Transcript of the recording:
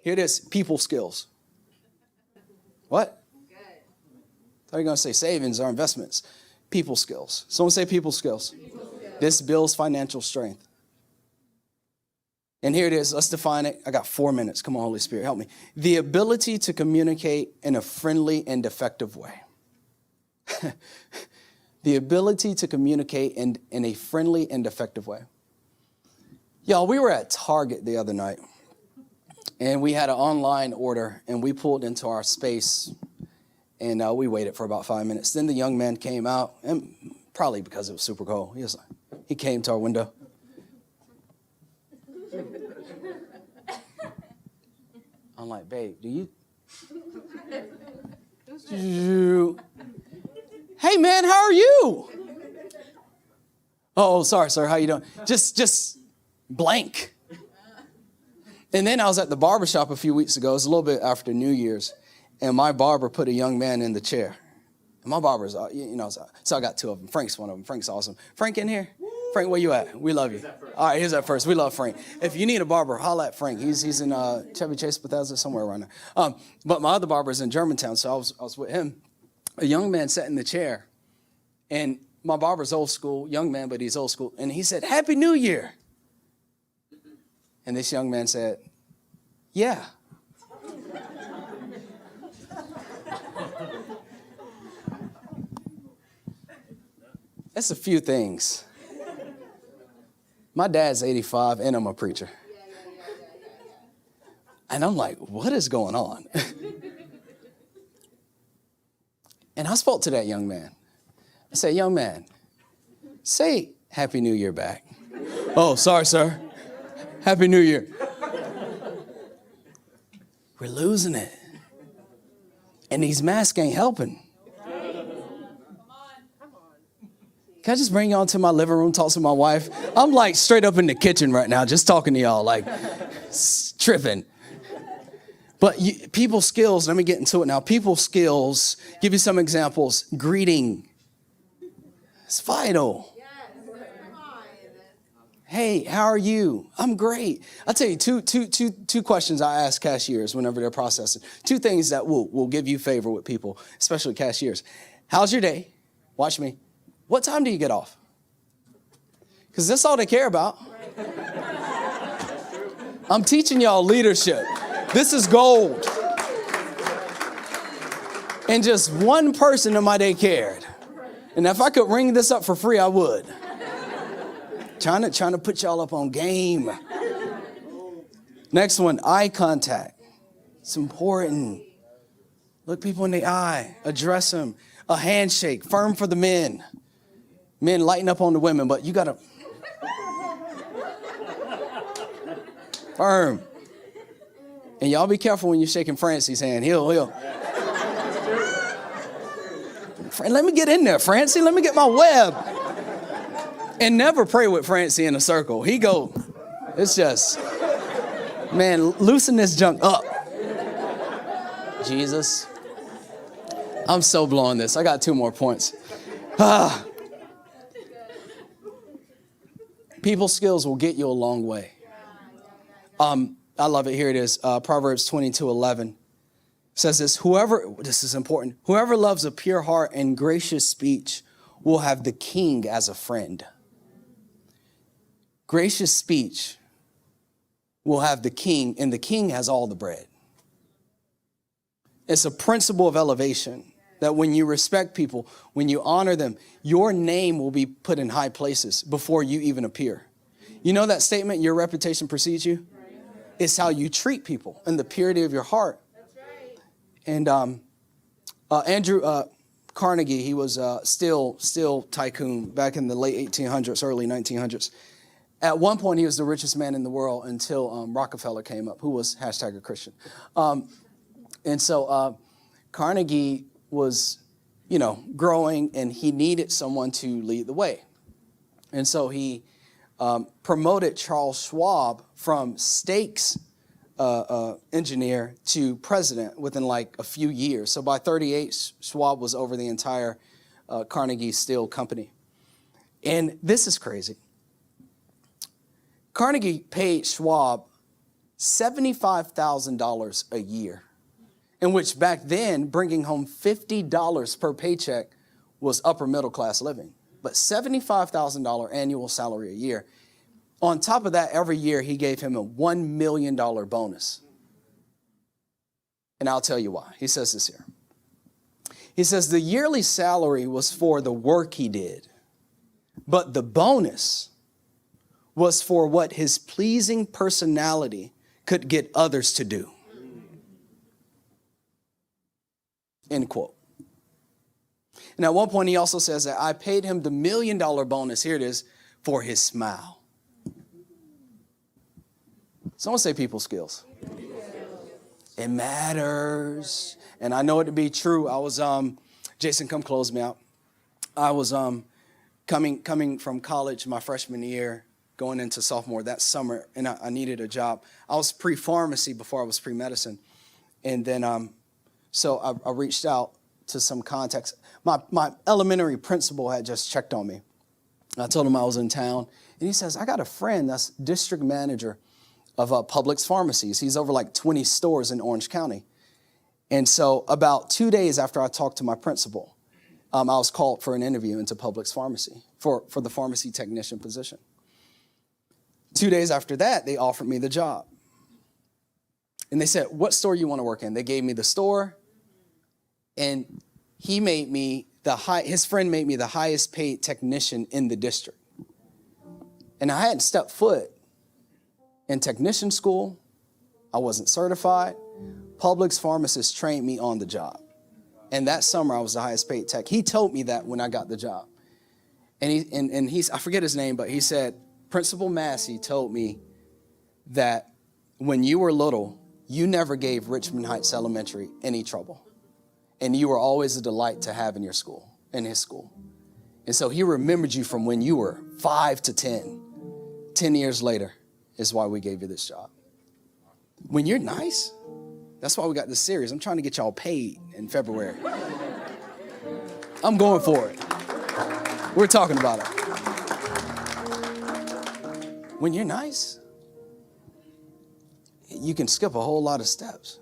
Here it is, people skills. What? Good. I thought you were going to say savings or investments. People skills. Someone say people skills. People skills. This builds financial strength. And here it is. Let's define it. I got 4 minutes. Come on, Holy Spirit, help me. The ability to communicate in a friendly and effective way. The ability to communicate in a friendly and effective way. Y'all, we were at Target the other night. And we had an online order, and we pulled into our space, and we waited for about 5 minutes. Then the young man came out, and probably because it was super cold. He came to our window. I'm like, babe, do you? Hey, man, how are you? Oh, sorry, sir. How you doing? Just blank. And then I was at the barbershop a few weeks ago. It was a little bit after New Year's. And my barber put a young man in the chair. And my barber's, so I got 2 of them. Frank's one of them. Frank's awesome. Frank in here? Frank, where you at? We love you. All right, here's at first. We love Frank. If you need a barber, holla at Frank. He's in Chevy Chase, Bethesda, somewhere around there. But my other barber's in Germantown, so I was with him. A young man sat in the chair. And my barber's old school, young man, but he's old school. And he said, Happy New Year. And this young man said, yeah. That's a few things. My dad's 85 and I'm a preacher. And I'm like, what is going on? And I spoke to that young man. I said, young man, say Happy New Year back. Oh, sorry, sir. Happy New Year. We're losing it. And these masks ain't helping. Can I just bring y'all to my living room, talk to my wife? I'm like straight up in the kitchen right now, just talking to y'all, like tripping. But people skills, let me get into it now. People skills, give you some examples. Greeting. It's vital. Hey, how are you? I'm great. I'll tell you two questions I ask cashiers whenever they're processing. 2 things that will give you favor with people, especially cashiers. How's your day? Watch me. What time do you get off? Because that's all they care about. I'm teaching y'all leadership. This is gold. And just one person in my day cared. And if I could ring this up for free, I would. Trying to put y'all up on game. Next one, eye contact. It's important. Look people in the eye. Address them. A handshake. Firm for the men. Men lighten up on the women, but you got to. Firm. And y'all be careful when you're shaking Francie's hand. He'll. Let me get in there, Francie. Let me get my web. And never pray with Francie in a circle. It's just, man, loosen this junk up. Jesus. I'm so blowing this. I got 2 more points. People skills will get you a long way. I love it. Here it is. Proverbs 22:11 says this is important. Whoever loves a pure heart and gracious speech will have the king as a friend. Gracious speech will have the king, and the king has all the bread. It's a principle of elevation that when you respect people, when you honor them, your name will be put in high places before you even appear. You know that statement, your reputation precedes you? It's how you treat people and the purity of your heart. And Andrew Carnegie, he was steel tycoon back in the late 1800s, early 1900s. At one point, he was the richest man in the world until Rockefeller came up, who was #a Christian. And so Carnegie was, growing, and he needed someone to lead the way. And so he promoted Charles Schwab from stakes engineer to president within like a few years. So by 38, Schwab was over the entire Carnegie Steel Company. And this is crazy. Carnegie paid Schwab $75,000 a year, in which back then bringing home $50 per paycheck was upper middle class living. But $75,000 annual salary a year. On top of that, every year he gave him a $1 million bonus. And I'll tell you why. He says this here. He says the yearly salary was for the work he did, but the bonus was for what his pleasing personality could get others to do. End quote. And at one point he also says that I paid him the $1 million bonus, here it is, for his smile. Someone say people skills. It matters. And I know it to be true. I was, Jason, come close me out. I was coming from college my freshman year, going into sophomore that summer, and I needed a job. I was pre-pharmacy before I was pre-medicine. And then, so I reached out to some contacts. My elementary principal had just checked on me. I told him I was in town, and he says, I got a friend that's district manager of Publix pharmacies. He's over like 20 stores in Orange County. And so about 2 days after I talked to my principal, I was called for an interview into Publix pharmacy for the pharmacy technician position. 2 days after that, they offered me the job. And they said, what store you want to work in? They gave me the store, and he made me his friend made me the highest paid technician in the district. And I hadn't stepped foot in technician school. I wasn't certified. Publix pharmacists trained me on the job. And that summer I was the highest paid tech. He told me that when I got the job. And he's, I forget his name, but he said, Principal Massey told me that when you were little, you never gave Richmond Heights Elementary any trouble. And you were always a delight to have in your school, in his school. And so he remembered you from when you were 5 to 10. 10 years later is why we gave you this job. When you're nice, that's why we got this series. I'm trying to get y'all paid in February. I'm going for it. We're talking about it. When you're nice, you can skip a whole lot of steps.